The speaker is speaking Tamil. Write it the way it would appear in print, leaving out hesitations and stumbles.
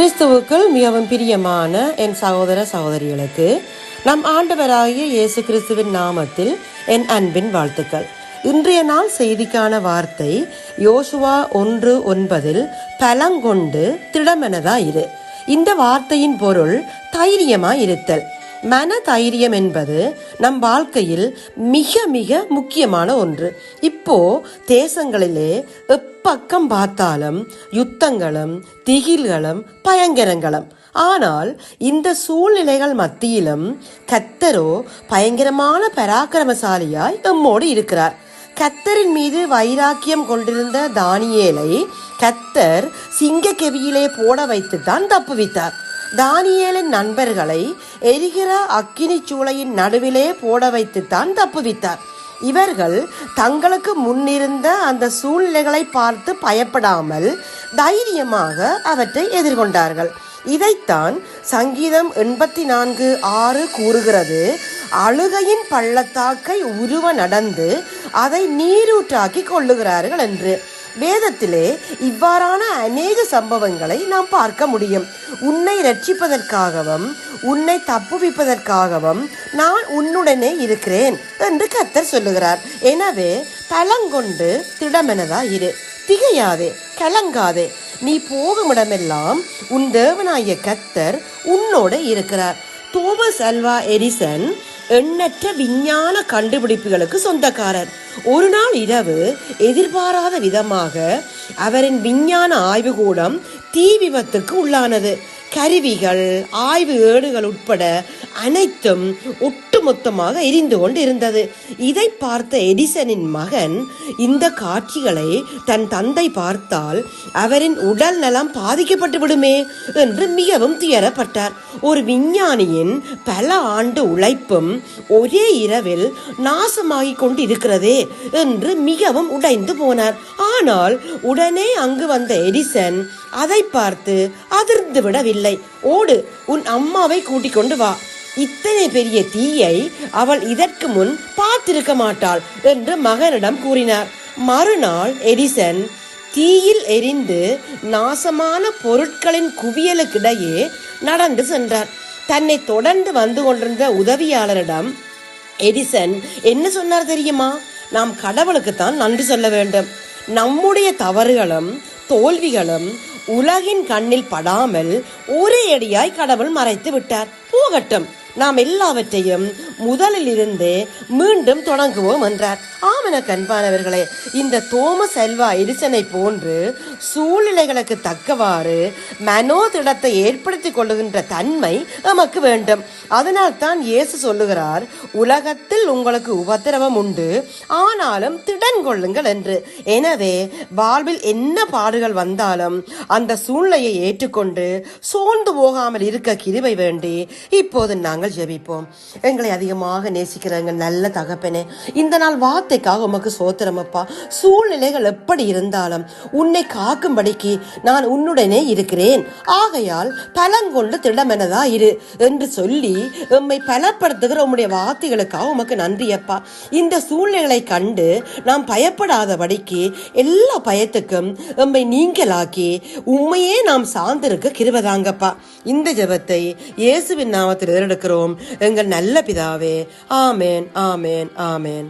கிறிஸ்துவுக்குள் மிகவும் பிரியமான என் சகோதர சகோதரிகளுக்கு நம் ஆண்டவராகிய இயேசு கிறிஸ்துவின் நாமத்தில் என் அன்பின் வாழ்த்துக்கள். இன்றைய நாள் செய்திக்கான வார்த்தை யோசுவா 1:9 பலங்கொண்டு திடமெனதா இரு. இந்த வார்த்தையின் பொருள் தைரியமா இருத்தல். மன தைரியம் என்பது நம் வாழ்க்கையில் மிக மிக முக்கியமான ஒன்று. இப்போ தேசங்களிலே எப்பக்கம் பார்த்தாலும் யுத்தங்களும் திகில்களும் பயங்கரங்களும். ஆனால் இந்த சூழ்நிலைகள் மத்தியிலும் கர்த்தரோ பயங்கரமான பராக்கிரமசாலியாய் எம்மோடு இருக்கிறார். கர்த்தரின் மீது வைராக்கியம் கொண்டிருந்த தானியேலை கர்த்தர் சிங்கக்கெபியிலே போட வைத்துத்தான் தப்புவித்தார். தானியேலின் நண்பர்களை எரிகிற அக்கினி சூளையின் நடுவிலே போட வைத்துத்தான் தப்புவித்தார். இவர்கள் தங்களுக்கு முன்னிருந்த அந்த சூழ்நிலைகளை பார்த்து பயப்படாமல் தைரியமாக அவற்றை எதிர்கொண்டார்கள். இதைத்தான் சங்கீதம் 84:6 கூறுகிறது. அழுகையின் பள்ளத்தாக்கை உருவ நடந்து அதை நீரூற்றாக்கி கொள்ளுகிறார்கள் என்று. வேதத்திலே இவ்வாறான அநேக சம்பவங்களை நாம் பார்க்க முடியும். உன்னை ரட்சிப்பதற்காகவும் உன்னை தப்புவிப்பதற்காகவும் நான் உன்னுடனே இருக்கிறேன் என்று கர்த்தர் சொல்லுகிறார். எனவே பலங்கொண்டு திடமெனதா இரு, திகையாதே, கலங்காதே. நீ போகும் இடமெல்லாம் உன் தேவனாகிய கர்த்தர் உன்னோட இருக்கிறார். தோமஸ் அல்வா எடிசன் எண்ணற்ற விஞ்ஞான கண்டுபிடிப்புகளுக்கு சொந்தக்காரர். ஒரு நாள் இரவு எதிர்பாராத விதமாக அவரின் விஞ்ஞான ஆய்வுகூடம் தீ விபத்துக்கு உள்ளானது. கருவிகள், ஆய்வு ஏடுகள் உட்பட அனைத்தும் ஒட்டுமொத்தமாக எரிந்து கொண்டு இருந்தது. இதை பார்த்த எடிசனின் மகன் இந்த காட்சிகளை தன் தந்தை பார்த்தால் அவரின் உடல் நலம் பாதிக்கப்பட்டு விடுமே என்று மிகவும் துயரப்பட்டார். ஒரு விஞ்ஞானியின் பல ஆண்டு உழைப்பும் ஒரே இரவில் நாசமாகி கொண்டு இருக்கிறதே என்று மிகவும் உடைந்து போனார். ஆனால் உடனே அங்கு வந்த எடிசன் அதை பார்த்து அதிர்ந்து விடவில்லை. ஓடு, உன் அம்மாவை கூட்டிக் கொண்டு வா. இத்தனை பெரிய தீயை அவள் இதற்கு முன் பார்த்திருக்க மாட்டாள் என்று மகனிடம் கூறினார். மறுநாள் எடிசன் தீயில் எரிந்து நாசமான பொருட்களின் குவியலுக்கிடையே நடந்து சென்றார். தன்னை தொடர்ந்து வந்து கொண்டிருந்த உதவியாளரிடம் எடிசன் என்ன சொன்னார் தெரியுமா? நாம் கடவுளுக்குத்தான் நன்றி சொல்ல வேண்டும். நம்முடைய தவறுகளும் தோல்விகளும் உலகின் கண்ணில் படாமல் ஒரே அடியாய் கடவுள் மறைத்து விட்டார். போகட்டும், நாம் எல்லாவற்றையும் முதலில் இருந்து மீண்டும் தொடங்குவோம் என்றார். ஆமன கண்பானவர்களே, இந்த தோமஸ் அல்வா எடிசனை போன்று சூழ்நிலைகளுக்கு தக்கவாறு மனோதிடத்தை ஏற்படுத்திக் கொள்ளுகின்ற தன்மை நமக்கு வேண்டும். அதனால் தான் இயேசு சொல்லுகிறார், உலகத்தில் உங்களுக்கு உபத்திரவம் உண்டு, ஆனாலும் திடன் கொள்ளுங்கள் என்று. எனவே வாழ்வில் என்ன பாடுகள் வந்தாலும் அந்த சூழ்நிலையை ஏற்றுக்கொண்டு சோர்ந்து போகாமல் இருக்க கிருபை வேண்டி இப்போது நாங்கள் ஜெபிப்போம். எங்களை அதிகமாக நேசிக்கிற எங்கள் நல்ல தகப்பனே, இந்த நாள் வார்த்தைக்காக உமக்கு சோத்திரம் அப்பா. சூழ்நிலைகள் எப்படி இருந்தாலும் உன்னை காக்கும்படிக்கு நான் உன்னுடனே இருக்கிறேன், ஆகையால் பலங்கொண்டு திடமெனதா இரு என்று சொல்லி எம்மை பலப்படுத்துகிற உம்முடைய வார்த்தைகளுக்காக உமக்கு நன்றி அப்பா. இந்த சூழ்நிலைகளை கண்டு நாம் பயப்படாதபடிக்கு எல்லா பயத்துக்கும் எம்மை நீங்களாக்கி உண்மையே நாம் சார்ந்திருக்க கிருபதாங்கப்பா. இந்த ஜெபத்தை இயேசுவின் நாமத்தில் எடுக்கிறோம் எங்கள் நல்ல பிதாவே. ஆமேன், ஆமேன், ஆமேன்.